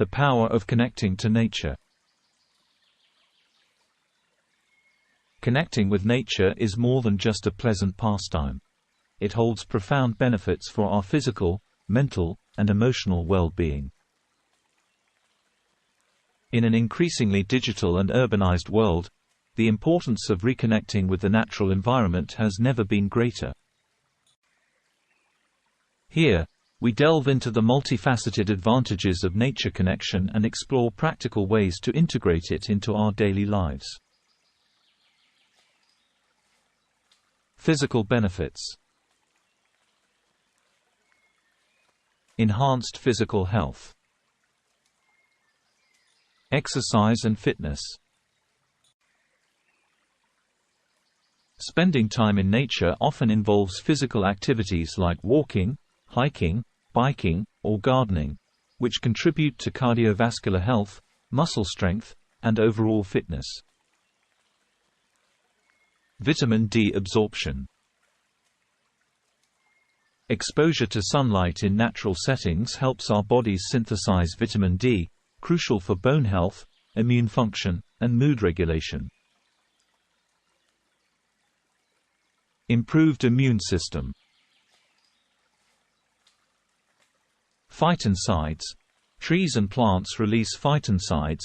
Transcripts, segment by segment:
The power of connecting to nature. Connecting with nature is more than just a pleasant pastime. It holds profound benefits for our physical, mental, and emotional well-being. In an increasingly digital and urbanized world, the importance of reconnecting with the natural environment has never been greater. Here, we delve into the multifaceted advantages of nature connection and explore practical ways to integrate it into our daily lives. Physical benefits. Enhanced physical health. Exercise and fitness. Spending time in nature often involves physical activities like walking, hiking, biking, or gardening, which contribute to cardiovascular health, muscle strength, and overall fitness. Vitamin D absorption. Exposure to sunlight in natural settings helps our bodies synthesize vitamin D, crucial for bone health, immune function, and mood regulation. Improved immune system. Phytoncides. Trees and plants release phytoncides,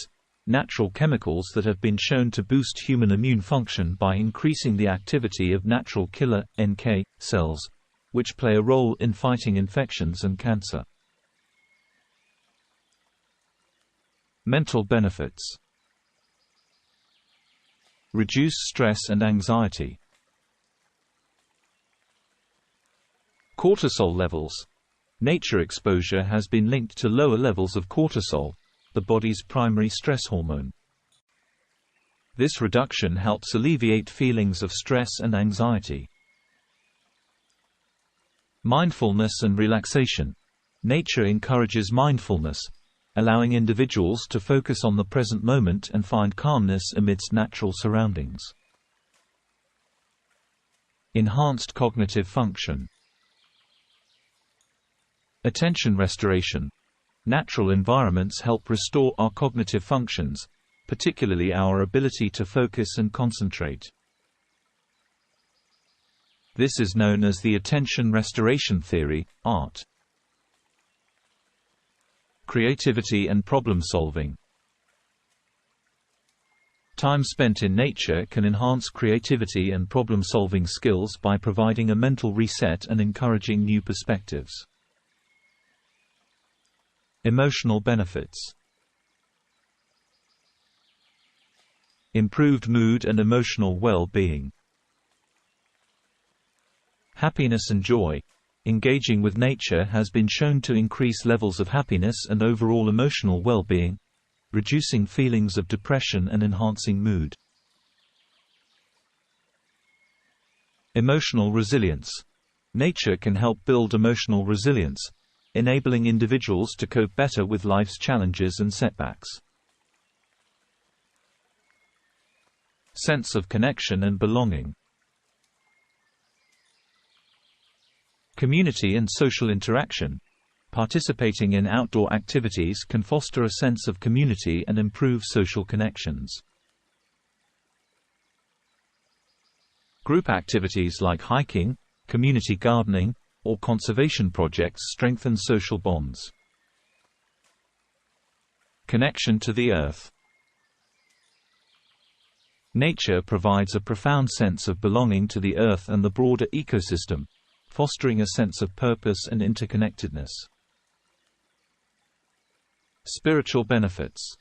natural chemicals that have been shown to boost human immune function by increasing the activity of natural killer NK cells, which play a role in fighting infections and cancer. Mental benefits. Reduce stress and anxiety. Cortisol levels. Nature exposure has been linked to lower levels of cortisol, the body's primary stress hormone. This reduction helps alleviate feelings of stress and anxiety. Mindfulness and relaxation. Nature encourages mindfulness, allowing individuals to focus on the present moment and find calmness amidst natural surroundings. Enhanced cognitive function. Attention restoration. Natural environments help restore our cognitive functions, particularly our ability to focus and concentrate. This is known as the attention restoration theory, ART. Creativity and problem solving. Time spent in nature can enhance creativity and problem-solving skills by providing a mental reset and encouraging new perspectives. Emotional benefits. Improved mood and emotional well-being. Happiness and joy. Engaging with nature has been shown to increase levels of happiness and overall emotional well-being, reducing feelings of depression and enhancing mood. Emotional resilience. Nature can help build emotional resilience, enabling individuals to cope better with life's challenges and setbacks. Sense of connection and belonging. Community and social interaction. Participating in outdoor activities can foster a sense of community and improve social connections. Group activities like hiking, community gardening, or conservation projects strengthen social bonds. Connection to the earth. Nature provides a profound sense of belonging to the earth and the broader ecosystem, fostering a sense of purpose and interconnectedness. Spiritual benefits.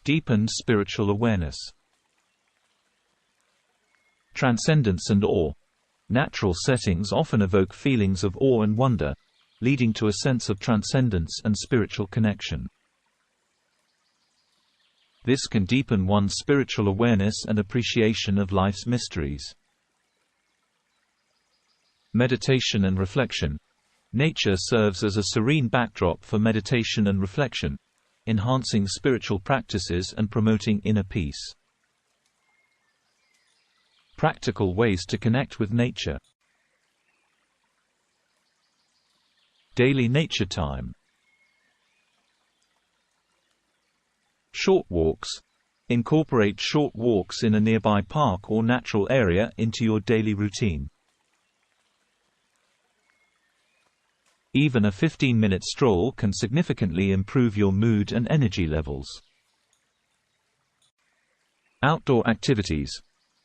Deepened spiritual awareness. Transcendence and awe. Natural settings often evoke feelings of awe and wonder, leading to a sense of transcendence and spiritual connection. This can deepen one's spiritual awareness and appreciation of life's mysteries. Meditation and reflection. Nature serves as a serene backdrop for meditation and reflection, enhancing spiritual practices and promoting inner peace. Practical ways to connect with nature. Daily nature time. Short walks. Incorporate short walks in a nearby park or natural area into your daily routine. Even a 15-minute stroll can significantly improve your mood and energy levels. Outdoor activities.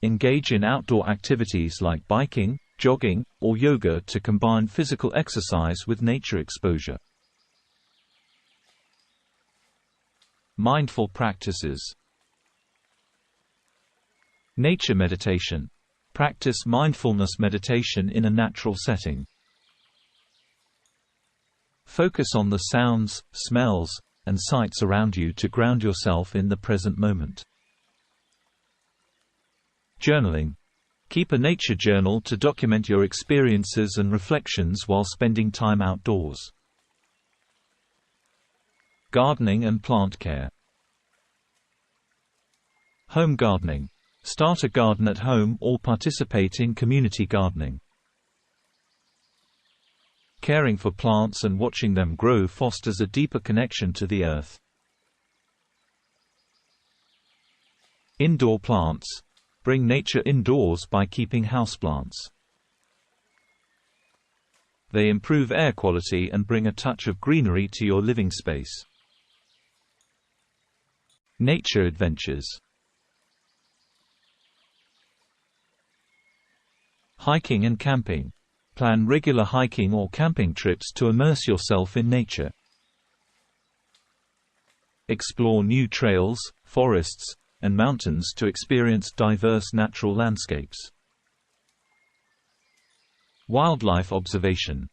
Engage in outdoor activities like biking, jogging, or yoga to combine physical exercise with nature exposure. Mindful practices. Nature meditation. Practice mindfulness meditation in a natural setting. Focus on the sounds, smells, and sights around you to ground yourself in the present moment. Journaling. Keep a nature journal to document your experiences and reflections while spending time outdoors. Gardening and plant care. Home gardening. Start a garden at home or participate in community gardening. Caring for plants and watching them grow fosters a deeper connection to the earth. Indoor plants. Bring nature indoors by keeping houseplants. They improve air quality and bring a touch of greenery to your living space. Nature adventures. Hiking and camping. Plan regular hiking or camping trips to immerse yourself in nature. Explore new trails, forests, and mountains to experience diverse natural landscapes. Wildlife observation.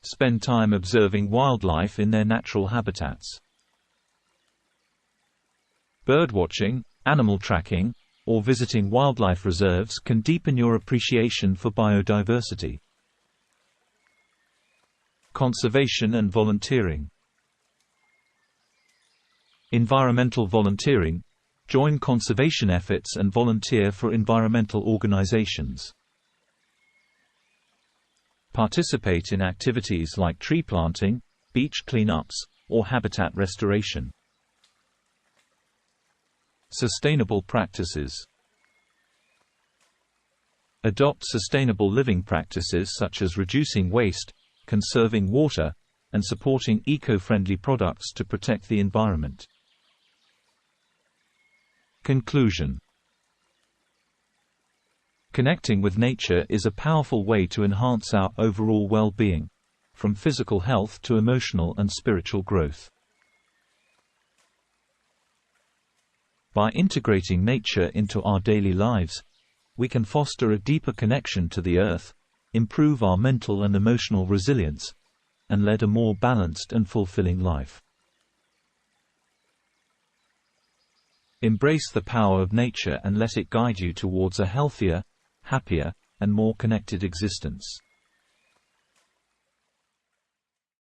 Spend time observing wildlife in their natural habitats. Birdwatching, animal tracking, or visiting wildlife reserves can deepen your appreciation for biodiversity. Conservation and volunteering. Environmental volunteering. Join conservation efforts and volunteer for environmental organizations. Participate in activities like tree planting, beach cleanups, or habitat restoration. Sustainable practices. Adopt sustainable living practices such as reducing waste, conserving water, and supporting eco-friendly products to protect the environment. Conclusion. Connecting with nature is a powerful way to enhance our overall well-being, from physical health to emotional and spiritual growth. By integrating nature into our daily lives, we can foster a deeper connection to the earth, improve our mental and emotional resilience, and lead a more balanced and fulfilling life. Embrace the power of nature and let it guide you towards a healthier, happier, and more connected existence.